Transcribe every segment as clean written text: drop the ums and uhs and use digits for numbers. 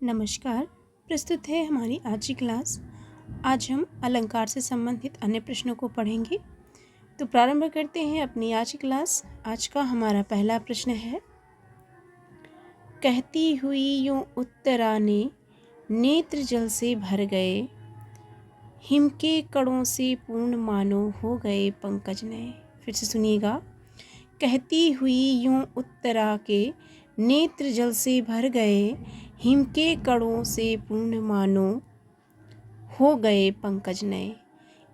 नमस्कार। प्रस्तुत है हमारी आज की क्लास। आज हम अलंकार से संबंधित अन्य प्रश्नों को पढ़ेंगे। तो प्रारंभ करते हैं अपनी आज की क्लास। आज का हमारा पहला प्रश्न है, कहती हुई यूं उत्तरा ने नेत्र जल से भर गए, हिम के कणों से पूर्ण मानो हो गए पंकज नए। फिर से सुनिएगा। कहती हुई यूं उत्तरा के नेत्र जल से भर गए, हिम के कणों से पूर्ण मानो हो गए पंकज नए।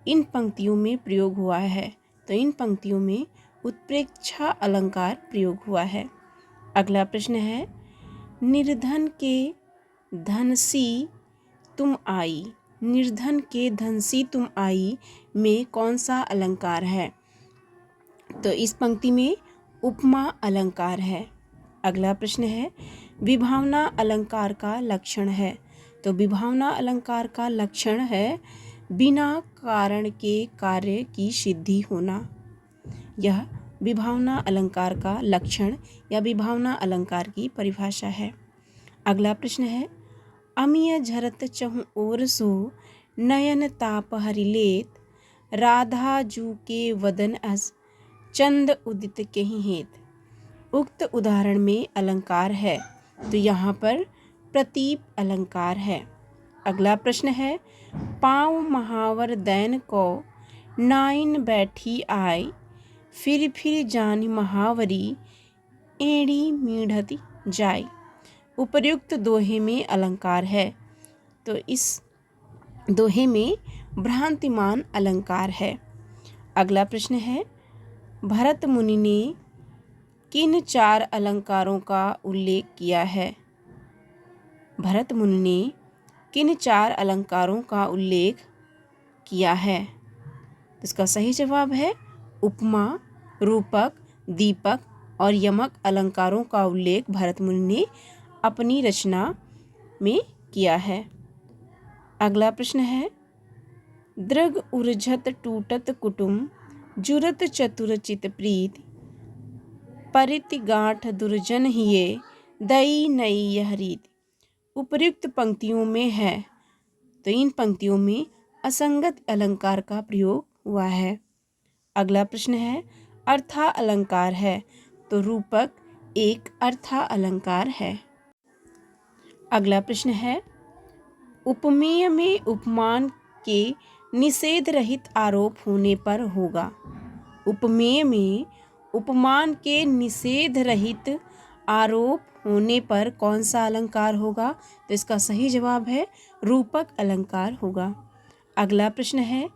इन पंक्तियों में प्रयोग हुआ है। तो इन पंक्तियों में उत्प्रेक्षा अलंकार प्रयोग हुआ है। अगला प्रश्न है, निर्धन के धनसी तुम आई, निर्धन के धनसी तुम आई में कौन सा अलंकार है? तो इस पंक्ति में उपमा अलंकार है। अगला प्रश्न है, विभावना अलंकार का लक्षण है। तो विभावना अलंकार का लक्षण है बिना कारण के कार्य की सिद्धि होना। यह विभावना अलंकार का लक्षण या विभावना अलंकार की परिभाषा है। अगला प्रश्न है, अमिय झरत चहु ओर सो, नयन ताप हरिलेत, राधा जू के वदन अस, चंद उदित केहि हेत। उक्त उदाहरण में अलंकार है, तो यहाँ पर प्रतीप अलंकार है। अगला प्रश्न है, पाँव महावर दैन को, नाइन बैठी आई, फिर जान महावरी, एड़ी मीढ़ती जाय। उपर्युक्त दोहे में अलंकार है, तो इस दोहे में भ्रांतिमान अलंकार है। अगला प्रश्न है, भरत मुनि ने किन चार अलंकारों का उल्लेख किया है? भरत मुनि ने किन चार अलंकारों का उल्लेख किया है? इसका सही जवाब है उपमा, रूपक, दीपक और यमक अलंकारों का उल्लेख भरत मुनि ने अपनी रचना में किया है। अगला प्रश्न है, दृग उर्झत टूटत कुटुम, जुरत चतुर चित प्रीत, परिति गांठ दुर्जन हिये, दई नई यह रीत। उपर्युक्त पंक्तियों में है, तो इन पंक्तियों में असंगत अलंकार का प्रयोग हुआ है। अगला प्रश्न है, अर्था अलंकार है, तो रूपक एक अर्था अलंकार है। अगला प्रश्न है, उपमेय में उपमान के निषेध रहित आरोप होने पर होगा। उपमेय में उपमान के निषेध रहित आरोप होने पर कौन सा अलंकार होगा? तो इसका सही जवाब है रूपक अलंकार होगा। अगला प्रश्न है,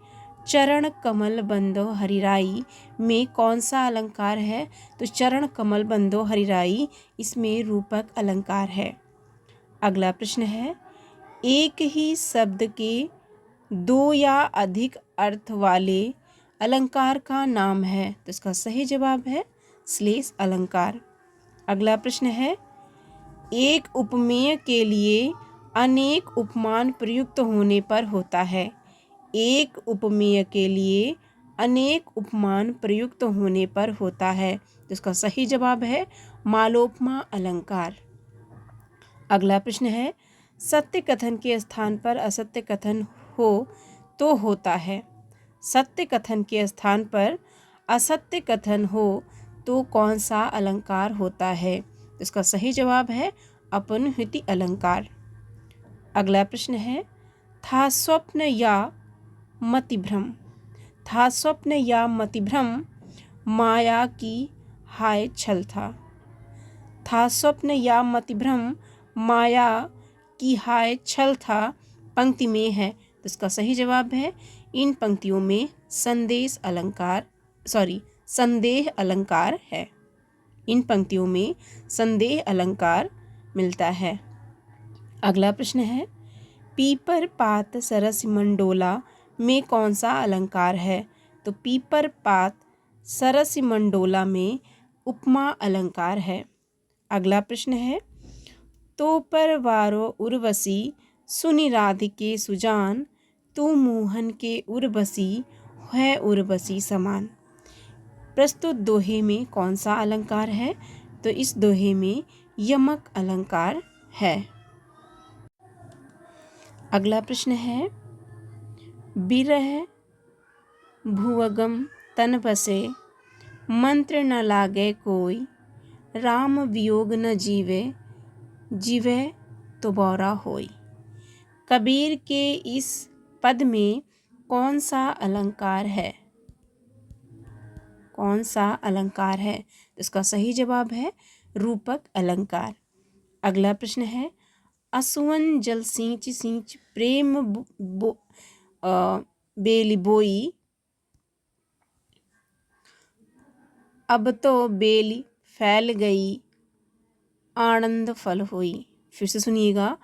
चरण कमल बंदो हरिराई में कौन सा अलंकार है? तो चरण कमल बंदो हरिराई इसमें रूपक अलंकार है। अगला प्रश्न है, एक ही शब्द के दो या अधिक अर्थ वाले अलंकार का नाम है। तो इसका सही जवाब है श्लेष अलंकार। अगला प्रश्न है, एक उपमेय के लिए अनेक उपमान प्रयुक्त होने पर होता है। एक उपमेय के लिए अनेक उपमान प्रयुक्त होने पर होता है, तो इसका सही जवाब है मालोपमा अलंकार। अगला प्रश्न है, सत्य कथन के स्थान पर असत्य कथन हो तो होता है। सत्य कथन के स्थान पर असत्य कथन हो तो कौन सा अलंकार होता है? इसका सही जवाब है अपनुहिति अलंकार। अगला प्रश्न है, था स्वप्न या मतिभ्रम, था स्वप्न या मतिभ्रम, माया की हाय छल था। था स्वप्न या मतिभ्रम, माया की हाय छल था पंक्ति में है, तो इसका सही जवाब है इन पंक्तियों में संदेह अलंकार है। इन पंक्तियों में संदेह अलंकार मिलता है। अगला प्रश्न है, पीपर पात सरस मंडोला में कौन सा अलंकार है? तो पीपर पात सरस मंडोला में उपमा अलंकार है। अगला प्रश्न है, तो पर वारो उर्वशी, सुनि राधिके सुजान, तू मोहन के उर्वशी, है उर्वशी समान। प्रस्तुत दोहे में कौन सा अलंकार है? तो इस दोहे में यमक अलंकार है। अगला प्रश्न है, बिरह भुवगम तन बसे, मंत्र न लागे कोई, राम वियोग न जीवे, जीवे तो बौरा होई। कबीर के इस पद में कौन सा अलंकार है? कौन सा अलंकार है? इसका सही जवाब है रूपक अलंकार। अगला प्रश्न है, असुवन जल सींच सींच प्रेम बेली बोई, अब तो बेली फैल गई, आनंद फल हुई। फिर से सुनिएगा,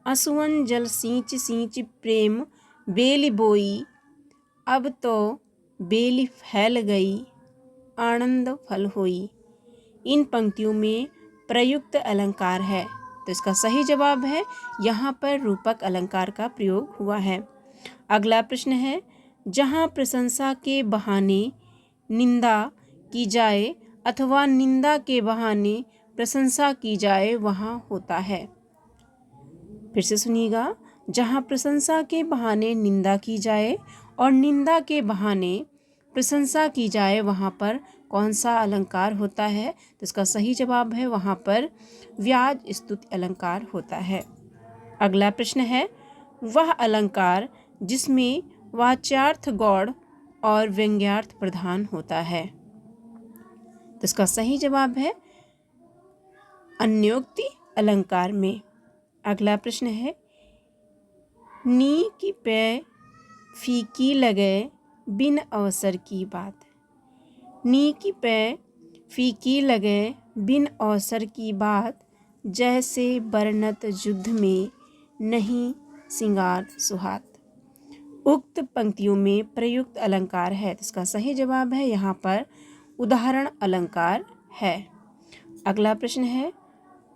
असुवन जल सींच सींच प्रेम बेली बोई, अब तो बेली फैल गई, आनंद फल हुई। इन पंक्तियों में प्रयुक्त अलंकार है, तो इसका सही जवाब है यहाँ पर रूपक अलंकार का प्रयोग हुआ है। अगला प्रश्न है, जहाँ प्रशंसा के बहाने निंदा की जाए अथवा निंदा के बहाने प्रशंसा की जाए वहाँ होता है। फिर से सुनिएगा, जहाँ प्रशंसा के बहाने निंदा की जाए और निंदा के बहाने प्रशंसा की जाए वहाँ पर कौन सा अलंकार होता है? तो इसका सही जवाब है वहाँ पर व्याज स्तुति अलंकार होता है। अगला प्रश्न है, वह अलंकार जिसमें वाच्यार्थ गौड़ और व्यंग्यार्थ प्रधान होता है। तो इसका सही जवाब है अन्योक्ति अलंकार में। अगला प्रश्न है, नी की पे फीकी लगे बिन अवसर की बात। नी की पे फीकी लगे बिन अवसर की बात, जैसे बरनत युद्ध में नहीं सिंगार सुहात। उक्त पंक्तियों में प्रयुक्त अलंकार है, तो इसका सही जवाब है यहाँ पर उदाहरण अलंकार है। अगला प्रश्न है,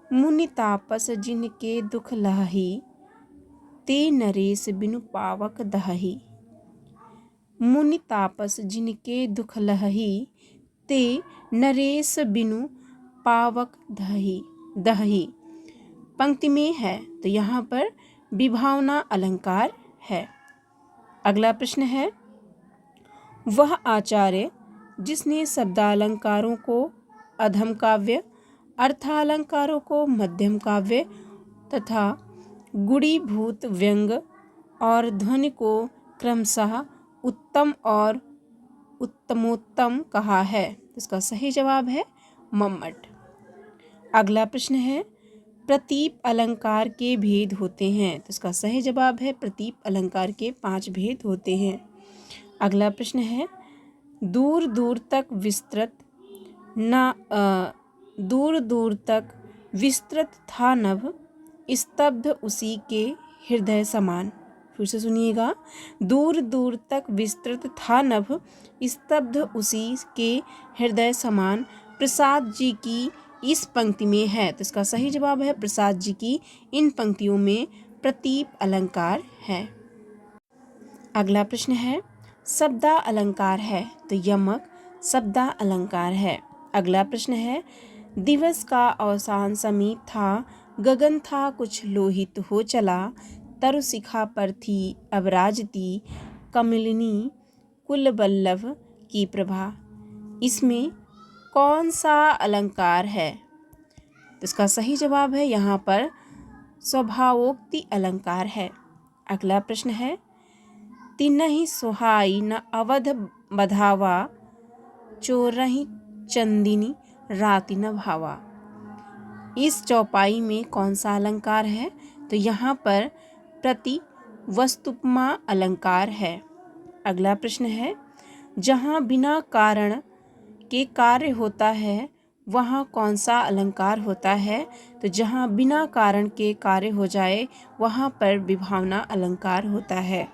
मुनि तापस जिनके दुख लहही, ते नरेश बिनु पावक दहही। मुनि तापस जिनके दुख लहही, ते नरेश बिनु पावक दहही पंक्ति में है, तो यहाँ पर विभावना अलंकार है। अगला प्रश्न है, वह आचार्य जिसने शब्दालंकारों को अधम काव्य, अर्थालंकारों को मध्यम काव्य तथा गुणीभूत व्यंग और ध्वनि को क्रमशः उत्तम और उत्तमोत्तम कहा है। इसका सही जवाब है मम्मट। अगला प्रश्न है, प्रतीप अलंकार के भेद होते हैं। तो इसका सही जवाब है प्रतीप अलंकार के 5 भेद होते हैं। अगला प्रश्न है, दूर दूर तक विस्तृत था नभ, स्तब्ध उसी के हृदय समान। फिर से सुनिएगा, दूर दूर तक विस्तृत था नभ, स्तब्ध उसी के हृदय समान प्रसाद जी की इस पंक्ति में है। तो इसका सही जवाब है प्रसाद जी की इन पंक्तियों में प्रतीप अलंकार है। अगला प्रश्न है, शब्दा अलंकार है, तो यमक शब्दा अलंकार है। अगला प्रश्न है, दिवस का अवसान समीप था, गगन था कुछ लोहित हो चला, तरु शिखा पर थी अब राजती, कमलिनी कुल बल्लभ की प्रभा। इसमें कौन सा अलंकार है? तो इसका सही जवाब है यहाँ पर स्वभावोक्ति अलंकार है। अगला प्रश्न है, तिनहि सोहाई न अवध बधावा, चोरहि चंदिनी राति न भावा। इस चौपाई में कौन सा अलंकार है? तो यहाँ पर प्रति वस्तुपमा अलंकार है। अगला प्रश्न है, जहाँ बिना कारण के कार्य होता है वहाँ कौन सा अलंकार होता है? तो जहाँ बिना कारण के कार्य हो जाए वहाँ पर विभावना अलंकार होता है।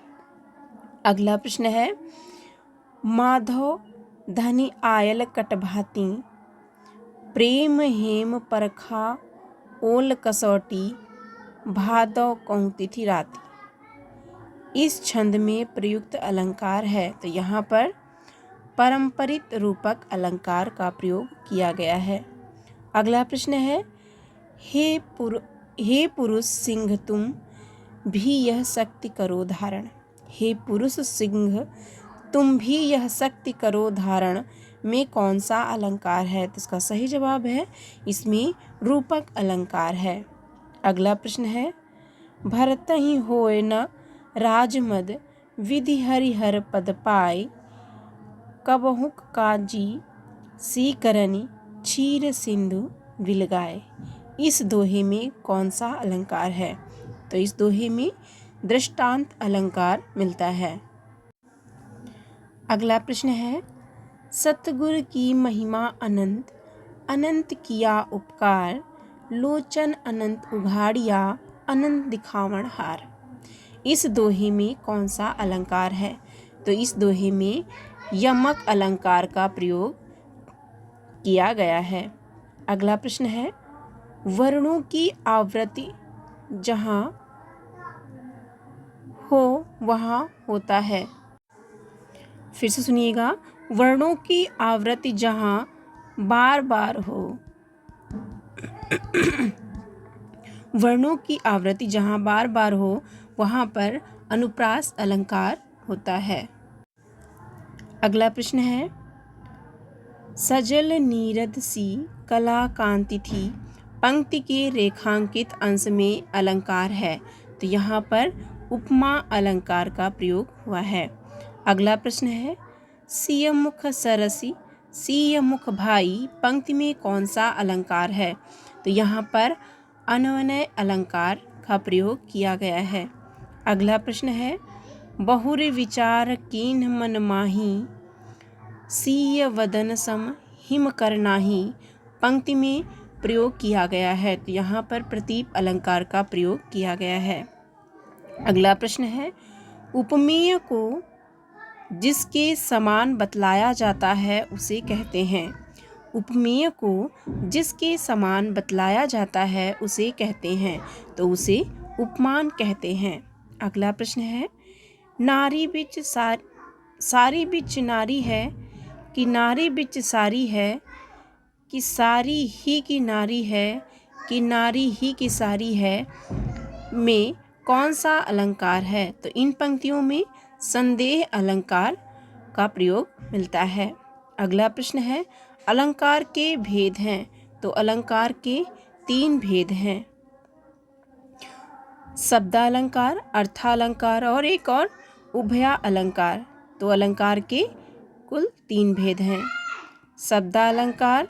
अगला प्रश्न है, माधव धनि आयल कटभाती, प्रेम हेम परखा ओल कसौटी, भादव कहूँ तिथि राति। इस छंद में प्रयुक्त अलंकार है, तो यहाँ पर परंपरित रूपक अलंकार का प्रयोग किया गया है। अगला प्रश्न है, हे पुरुष सिंह तुम भी यह शक्ति करो धारण। हे पुरुष सिंह तुम भी यह शक्ति करो धारण में कौन सा अलंकार है? तो इसका सही जवाब है इसमें रूपक अलंकार है। अगला प्रश्न है भरत ही होय न राजमद विधि हरिहर पद पाए कबहुक काजी सी करनी क्षीर सिंधु विलगाए। इस दोहे में कौन सा अलंकार है? तो इस दोहे में दृष्टांत अलंकार मिलता है। अगला प्रश्न है सतगुरु की महिमा अनंत अनंत किया उपकार लोचन अनंत उघाड़िया अनंत दिखावण हार। इस दोहे में कौन सा अलंकार है? तो इस दोहे में यमक अलंकार का प्रयोग किया गया है। अगला प्रश्न है वर्णों की आवृत्ति जहाँ हो वहाँ होता है। फिर से सुनिएगा वर्णों की आवृत्ति जहाँ बार बार हो वर्णों की आवृत्ति जहाँ बार बार हो वहाँ पर अनुप्रास अलंकार होता है। अगला प्रश्न है सजल नीरद सी कला कांति थी पंक्ति के रेखांकित अंश में अलंकार है। तो यहाँ पर उपमा अलंकार का प्रयोग हुआ है। अगला प्रश्न है सिय मुख सरसी सिय मुख भाई पंक्ति में कौन सा अलंकार है? तो यहाँ पर अन्वय अलंकार का प्रयोग किया गया है। अगला प्रश्न है बहुर विचार कीन मन माही सिय वदन सम हिम करनाही पंक्ति में प्रयोग किया गया है। तो यहाँ पर प्रतीप अलंकार का प्रयोग किया गया है। अगला प्रश्न है उपमेय को जिसके समान बतलाया जाता है उसे कहते हैं। उपमेय को जिसके समान बतलाया जाता है उसे कहते हैं तो उसे उपमान कहते हैं। अगला प्रश्न है नारी बिच सारी बिच नारी है कि नारी बिच सारी है कि सारी ही की नारी है कि नारी ही की सारी है में कौन सा अलंकार है? तो इन पंक्तियों में संदेह अलंकार का प्रयोग मिलता है। अगला प्रश्न है अलंकार के भेद हैं। तो अलंकार के 3 भेद हैं शब्दालंकार अर्थालंकार और एक और उभया अलंकार। तो अलंकार के कुल 3 भेद हैं शब्दालंकार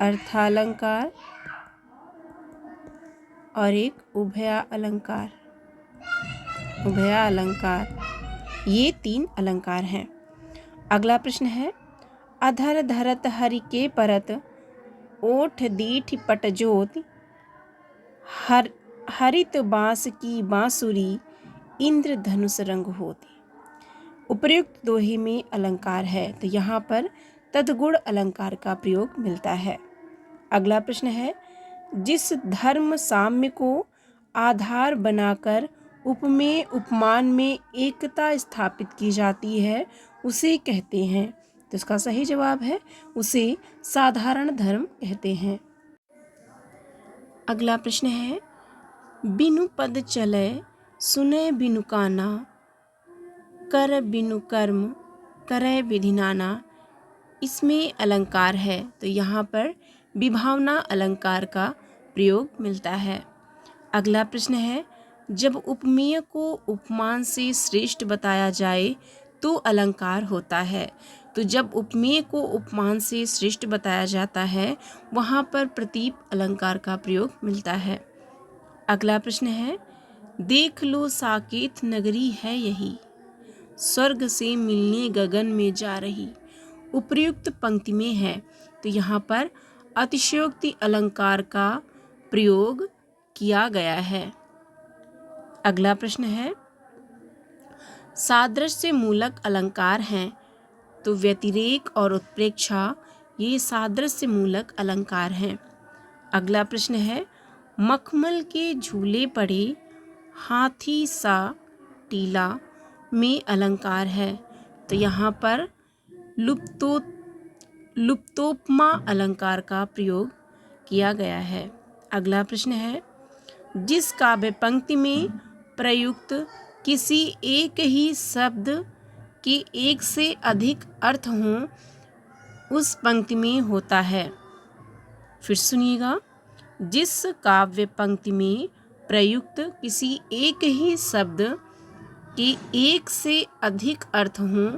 अर्थालंकार और एक उभया अलंकार। ये 3 अलंकार हैं। अगला प्रश्न है अधर धरत हरि के परत ओठ दीठ पटजोत हरित बांस की बांसुरी इंद्र धनुष रंग होती। उपर्युक्त दोहे में अलंकार है तो यहाँ पर तदगुण अलंकार का प्रयोग मिलता है। अगला प्रश्न है जिस धर्म साम्य को आधार बनाकर उपमेय उपमान में एकता स्थापित की जाती है उसे कहते हैं। तो इसका सही जवाब है उसे साधारण धर्म कहते हैं। अगला प्रश्न है बिनु पद चले सुने बिनु काना कर बिनु कर्म करे विधि नाना। इसमें अलंकार है तो यहाँ पर विभावना अलंकार का प्रयोग मिलता है। अगला प्रश्न है जब उपमेय को उपमान से श्रेष्ठ बताया जाए तो अलंकार होता है। तो जब उपमेय को उपमान से श्रेष्ठ बताया जाता है वहाँ पर प्रतीप अलंकार का प्रयोग मिलता है। अगला प्रश्न है देख लो साकेत नगरी है यही स्वर्ग से मिलने गगन में जा रही। उपर्युक्त पंक्ति में है तो यहाँ पर अतिशयोक्ति अलंकार का प्रयोग किया गया है। अगला प्रश्न है सादृश्य मूलक अलंकार हैं तो व्यतिरेक और उत्प्रेक्षा ये सादृश्य मूलक अलंकार हैं। अगला प्रश्न है मखमल के झूले पड़े हाथी सा टीला में अलंकार है तो यहाँ पर लुप्तोपमा अलंकार का प्रयोग किया गया है। अगला प्रश्न है, जिस काव्य पंक्ति में प्रयुक्त किसी एक ही शब्द के एक से अधिक अर्थ हों उस पंक्ति में होता है। फिर सुनिएगा, जिस काव्य पंक्ति में प्रयुक्त किसी एक ही शब्द के एक से अधिक अर्थ हों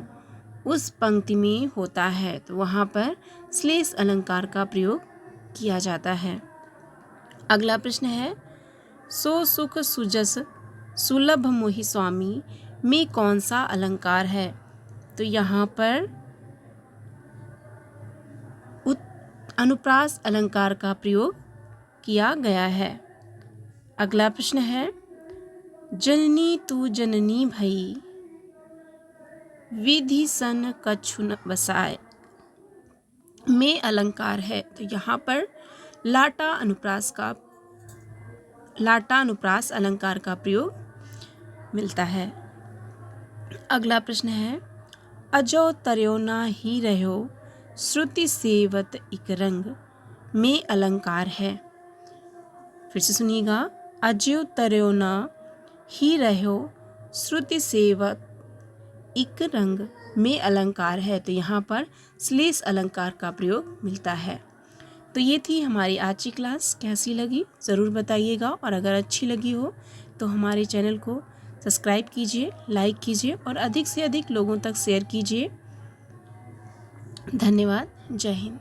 उस पंक्ति में होता है, तो वहाँ पर श्लेष अलंकार का प्रयोग किया जाता है। अगला प्रश्न है, सो सुख सुजस सुलभ मोहि स्वामी में कौन सा अलंकार है? तो यहाँ पर अनुप्रास अलंकार का प्रयोग किया गया है। अगला प्रश्न है, जननी तू जननी भई विधि सन कछु न बसाए में अलंकार है, तो यहाँ पर लाटा अनुप्रास अलंकार का प्रयोग मिलता है। अगला प्रश्न है, अजो तरयो ना ही रहो श्रुति सेवत इक रंग में अलंकार है। फिर से सुनिएगा, अजो तरयो ना ही रहो श्रुति सेवत इक रंग में अलंकार है, तो यहाँ पर श्लेष अलंकार का प्रयोग मिलता है। तो ये थी हमारी आज की क्लास। कैसी लगी ज़रूर बताइएगा, और अगर अच्छी लगी हो तो हमारे चैनल को सब्सक्राइब कीजिए, लाइक कीजिए और अधिक से अधिक लोगों तक शेयर कीजिए। धन्यवाद। जय हिंद।